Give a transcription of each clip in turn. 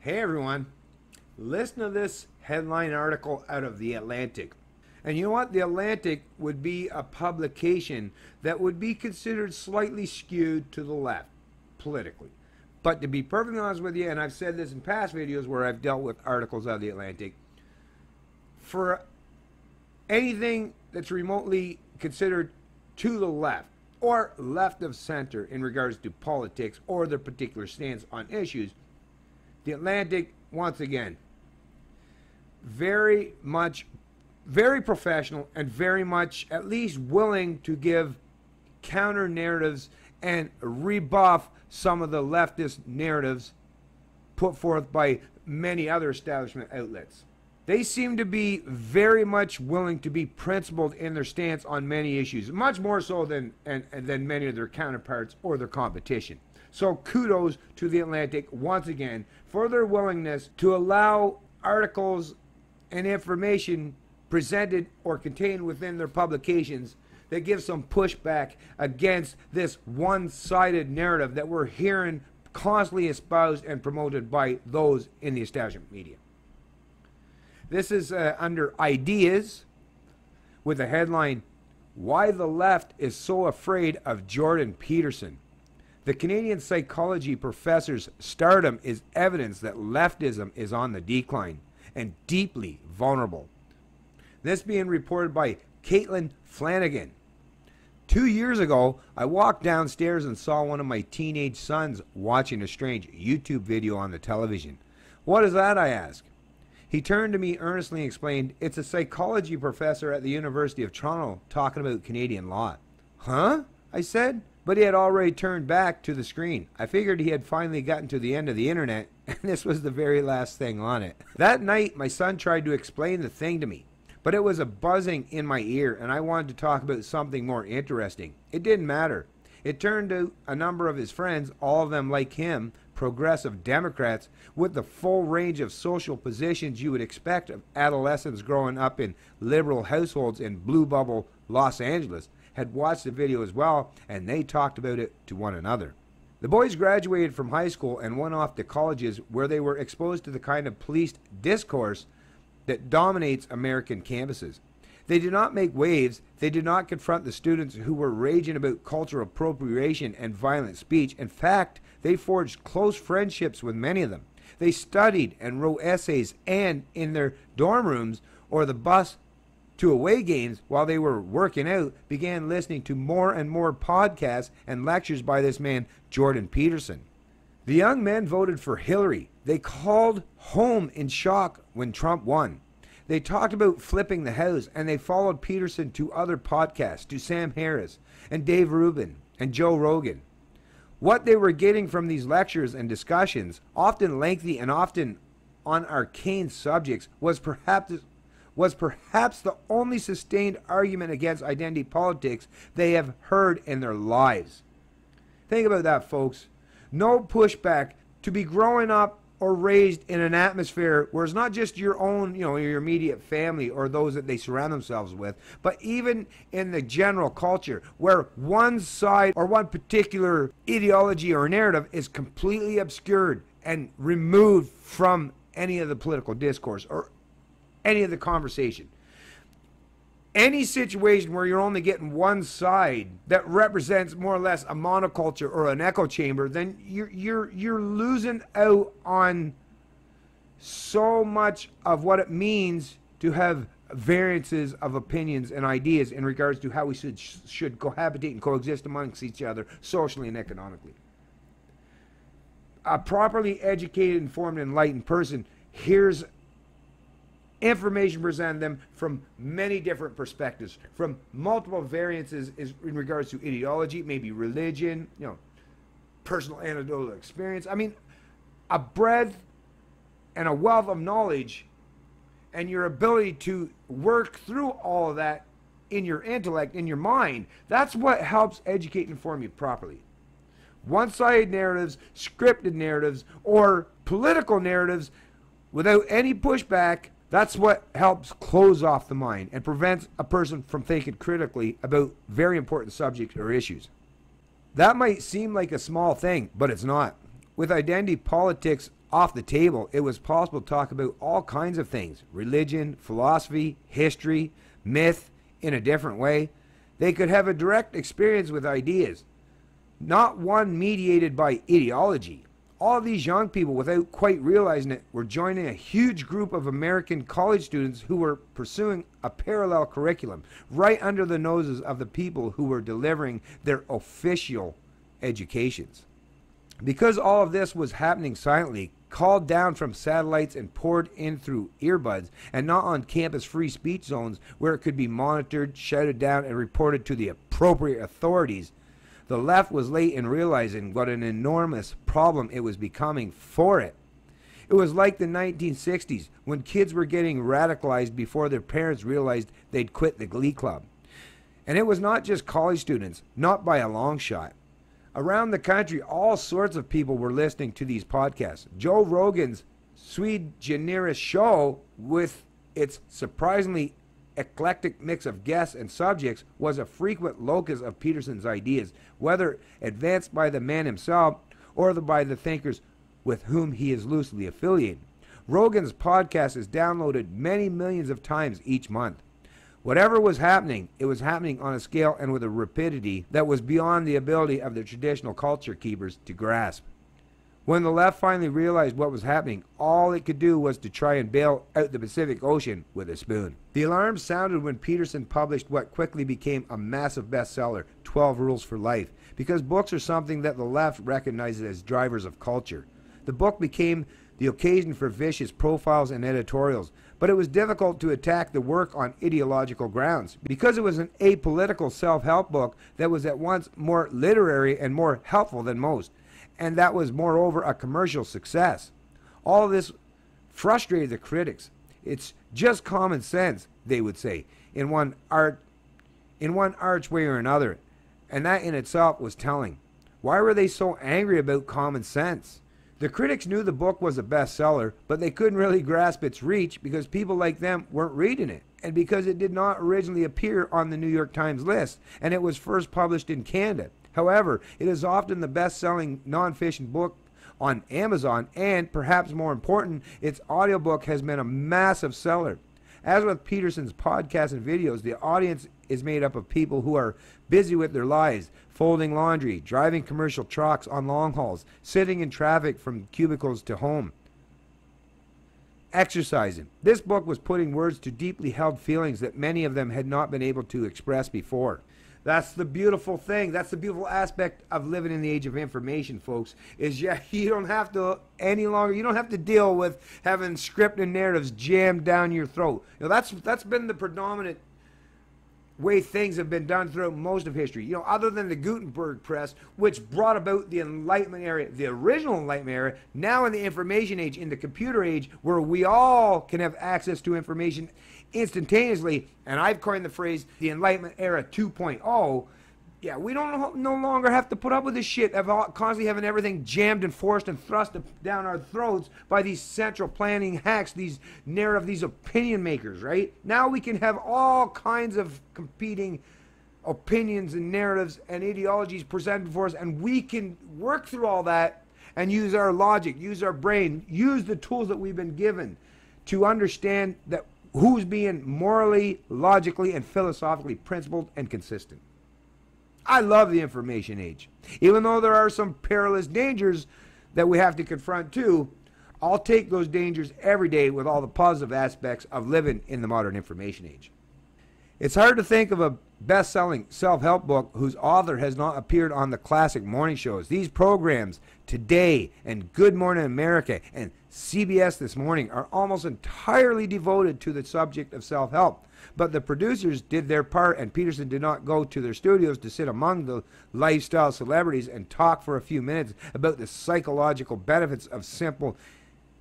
Hey everyone, listen to this headline article out of The Atlantic. And you know what? The Atlantic would be a publication that would be considered slightly skewed to the left, politically. But to be perfectly honest with you, and I've said this in past videos where I've dealt with articles out of The Atlantic, for anything that's remotely considered to the left, or left of center in regards to politics or their particular stance on issues, The Atlantic, once again, very professional and very much at least willing to give counter narratives and rebuff some of the leftist narratives put forth by many other establishment outlets. They seem to be very much willing to be principled in their stance on many issues, much more so than many of their counterparts or their competition. So kudos to The Atlantic once again for their willingness to allow articles and information presented or contained within their publications that give some pushback against this one-sided narrative that we're hearing constantly espoused and promoted by those in the establishment media. This is under Ideas with the headline, "Why the Left is So Afraid of Jordan Peterson." The Canadian psychology professor's stardom is evidence that leftism is on the decline and deeply vulnerable. This being reported by Caitlin Flanagan. 2 years ago, I walked downstairs and saw one of my teenage sons watching a strange YouTube video on the television. "What is that?" I asked. He turned to me earnestly and explained, "It's a psychology professor at the University of Toronto talking about Canadian law." "Huh?" I said, but he had already turned back to the screen. I figured he had finally gotten to the end of the internet, and this was the very last thing on it. That night, my son tried to explain the thing to me, but it was a buzzing in my ear, and I wanted to talk about something more interesting. It didn't matter. It turned out a number of his friends, all of them like him, progressive Democrats, with the full range of social positions you would expect of adolescents growing up in liberal households in Blue Bubble, Los Angeles, had watched the video as well, and they talked about it to one another. The boys graduated from high school and went off to colleges where they were exposed to the kind of policed discourse that dominates American campuses. They did not make waves. They did not confront the students who were raging about cultural appropriation and violent speech. In fact, they forged close friendships with many of them. They studied and wrote essays, and in their dorm rooms or the bus to away games while they were working out, began listening to more and more podcasts and lectures by this man, Jordan Peterson. The young men voted for Hillary. They called home in shock when Trump won. They talked about flipping the house, and they followed Peterson to other podcasts, to Sam Harris and Dave Rubin and Joe Rogan. What they were getting from these lectures and discussions, often lengthy and often on arcane subjects, was perhaps the only sustained argument against identity politics they have heard in their lives. Think about that, folks. No pushback. To be growing up or raised in an atmosphere where it's not just your own, your immediate family or those that they surround themselves with, but even in the general culture where one side or one particular ideology or narrative is completely obscured and removed from any of the political discourse or any of the conversation. Any situation where you're only getting one side that represents more or less a monoculture or an echo chamber, then you're losing out on so much of what it means to have variances of opinions and ideas in regards to how we should cohabitate and coexist amongst each other socially and economically. A properly educated, informed, enlightened person hears information presented them from many different perspectives, from multiple variances in regards to ideology, maybe religion, personal anecdotal experience. I mean, a breadth and a wealth of knowledge, and your ability to work through all of that in your intellect, in your mind, that's what helps educate and inform you properly. One-sided narratives, scripted narratives, or political narratives without any pushback, that's what helps close off the mind and prevents a person from thinking critically about very important subjects or issues. That might seem like a small thing, but it's not. With identity politics off the table, it was possible to talk about all kinds of things: religion, philosophy, history, myth, in a different way. They could have a direct experience with ideas, not one mediated by ideology. All of these young people, without quite realizing it, were joining a huge group of American college students who were pursuing a parallel curriculum right under the noses of the people who were delivering their official educations. Because all of this was happening silently, called down from satellites and poured in through earbuds, and not on campus free speech zones where it could be monitored, shouted down, and reported to the appropriate authorities, the left was late in realizing what an enormous problem it was becoming for it. It was like the 1960s, when kids were getting radicalized before their parents realized they'd quit the Glee Club. And it was not just college students, not by a long shot. Around the country, all sorts of people were listening to these podcasts. Joe Rogan's Sui Generis show, with its surprisingly eclectic mix of guests and subjects, was a frequent locus of Peterson's ideas, whether advanced by the man himself or by the thinkers with whom he is loosely affiliated. Rogan's podcast is downloaded many millions of times each month. Whatever was happening, it was happening on a scale and with a rapidity that was beyond the ability of the traditional culture keepers to grasp. When the left finally realized what was happening, all it could do was to try and bail out the Pacific Ocean with a spoon. The alarm sounded when Peterson published what quickly became a massive bestseller, 12 Rules for Life, because books are something that the left recognizes as drivers of culture. The book became the occasion for vicious profiles and editorials, but it was difficult to attack the work on ideological grounds, because it was an apolitical self-help book that was at once more literary and more helpful than most, and that was moreover a commercial success. All of this frustrated the critics. It's just common sense, they would say, in one arch way or another, and that in itself was telling. Why were they so angry about common sense? The critics knew the book was a bestseller, but they couldn't really grasp its reach because people like them weren't reading it, and because it did not originally appear on the New York Times list, and it was first published in Canada. However, it is often the best-selling non-fiction book on Amazon, and perhaps more important, its audiobook has been a massive seller. As with Peterson's podcasts and videos, the audience is made up of people who are busy with their lives, folding laundry, driving commercial trucks on long hauls, sitting in traffic from cubicles to home, exercising. This book was putting words to deeply held feelings that many of them had not been able to express before. That's the beautiful thing. That's the beautiful aspect of living in the age of information, folks, is you don't have to any longer, you don't have to deal with having scripted narratives jammed down your throat. You know, that's been the predominant way things have been done throughout most of history. You know, other than the Gutenberg press, which brought about the Enlightenment era, the original Enlightenment era, now in the information age, in the computer age, where we all can have access to information instantaneously, and I've coined the phrase the Enlightenment era 2.0. Yeah, we don't no longer have to put up with this shit of constantly having everything jammed and forced and thrust down our throats by these central planning hacks, these narrative, these opinion makers, right? Now we can have all kinds of competing opinions and narratives and ideologies presented before us, and we can work through all that and use our logic, use our brain, use the tools that we've been given to understand that who's being morally, logically, and philosophically principled and consistent. I love the information age. Even though there are some perilous dangers that we have to confront too, I'll take those dangers every day with all the positive aspects of living in the modern information age. It's hard to think of a best-selling self-help book whose author has not appeared on the classic morning shows. These programs, Today and Good Morning America and CBS This Morning, are almost entirely devoted to the subject of self-help. But the producers did their part, and Peterson did not go to their studios to sit among the lifestyle celebrities and talk for a few minutes about the psychological benefits of simple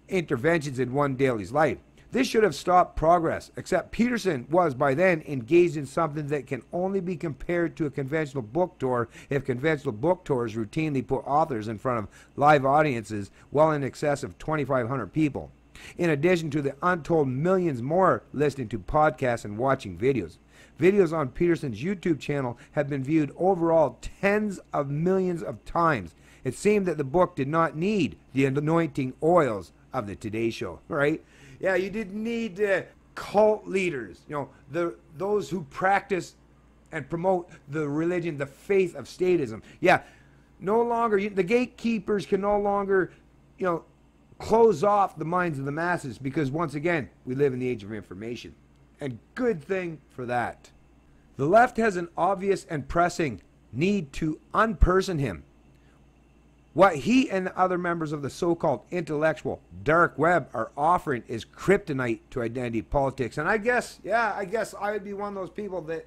interventions in one daily's life. This should have stopped progress, except Peterson was by then engaged in something that can only be compared to a conventional book tour if conventional book tours routinely put authors in front of live audiences well in excess of 2,500 people, in addition to the untold millions more listening to podcasts and watching videos. Videos on Peterson's YouTube channel have been viewed overall tens of millions of times, It seemed that the book did not need the anointing oils of the Today Show, right? Yeah, you didn't need cult leaders, those who practice and promote the religion, the faith of statism. Yeah, no longer, the gatekeepers can no longer, close off the minds of the masses, because once again, we live in the age of information. And good thing for that. The left has an obvious and pressing need to unperson him. What he and the other members of the so-called intellectual dark web are offering is kryptonite to identity politics. And I guess I would be one of those people that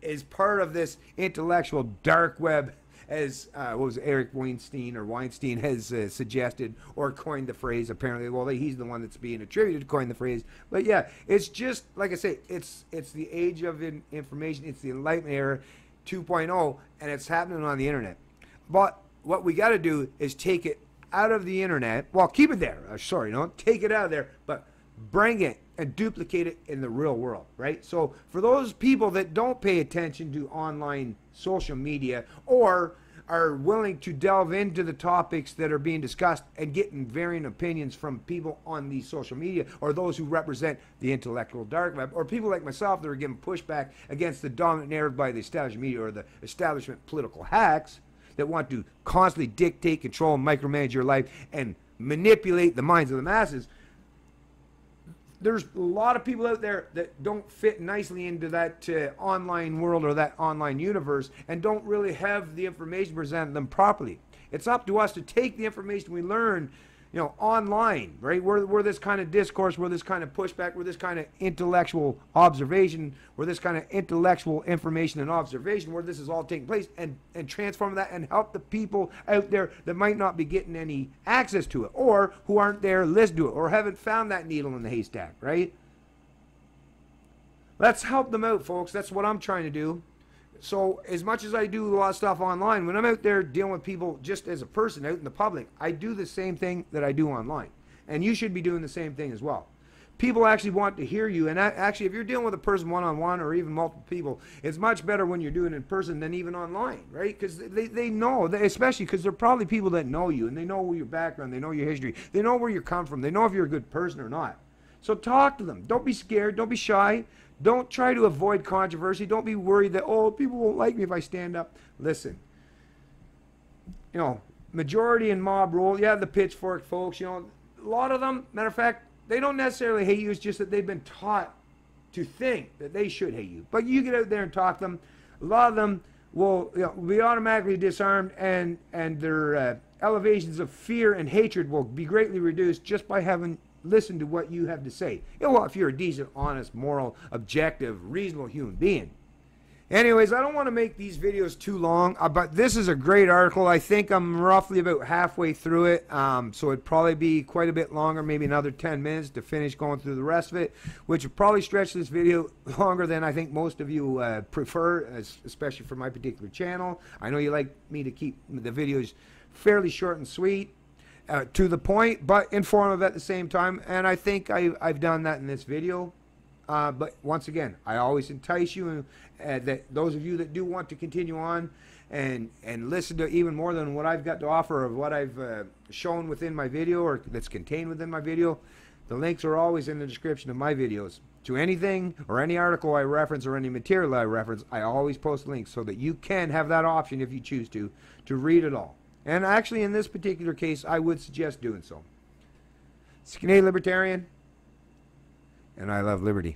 is part of this intellectual dark web, as what was it, Eric Weinstein has suggested or coined the phrase. Apparently, well, he's the one that's being attributed to coin the phrase. But yeah, it's just like I say, it's the age of information. It's the Enlightenment era 2.0, and it's happening on the internet. But what we got to do is take it out of the internet. Well, keep it there. Take it out of there, but bring it and duplicate it in the real world, right? So for those people that don't pay attention to online social media or are willing to delve into the topics that are being discussed and getting varying opinions from people on these social media, or those who represent the intellectual dark web, or people like myself that are giving pushback against the dominant narrative by the established media or the establishment political hacks that want to constantly dictate, control, and micromanage your life and manipulate the minds of the masses. There's a lot of people out there that don't fit nicely into that online world or that online universe and don't really have the information presented to them properly. It's up to us to take the information we learn, online, right? Where this kind of discourse, where this kind of pushback, where this kind of intellectual observation, where this kind of intellectual information and observation, where this is all taking place, and transform that and help the people out there that might not be getting any access to it, or who aren't there listening to it, or haven't found that needle in the haystack, right? Let's help them out, folks. That's what I'm trying to do. So as much as I do a lot of stuff online, when I'm out there dealing with people just as a person out in the public, I do the same thing that I do online. And you should be doing the same thing as well. People actually want to hear you. And actually, if you're dealing with a person one-on-one or even multiple people, it's much better when you're doing it in person than even online, right? Because they know, especially because they're probably people that know you, and they know your background, they know your history, they know where you come from, they know if you're a good person or not. So talk to them. Don't be scared. Don't be shy. Don't try to avoid controversy. Don't be worried that, people won't like me if I stand up. Listen, majority and mob rule. Yeah, the pitchfork folks, a lot of them, matter of fact, they don't necessarily hate you. It's just that they've been taught to think that they should hate you. But you get out there and talk to them. A lot of them will be automatically disarmed, and their elevations of fear and hatred will be greatly reduced just by having listen to what you have to say. Well, if you're a decent, honest, moral, objective, reasonable human being. Anyways, I don't want to make these videos too long, but this is a great article. I think I'm roughly about halfway through it, so it'd probably be quite a bit longer, maybe another 10 minutes to finish going through the rest of it, which would probably stretch this video longer than I think most of you prefer, especially for my particular channel. I know you like me to keep the videos fairly short and sweet. To the point, but informative at the same time, and I think I've done that in this video. But once again, I always entice you, that those of you that do want to continue on and listen to even more than what I've got to offer of what I've shown within my video or that's contained within my video, the links are always in the description of my videos. To anything or any article I reference or any material I reference, I always post links so that you can have that option if you choose to read it all. And actually, in this particular case, I would suggest doing so. It's Canadian Libertarian, and I love liberty.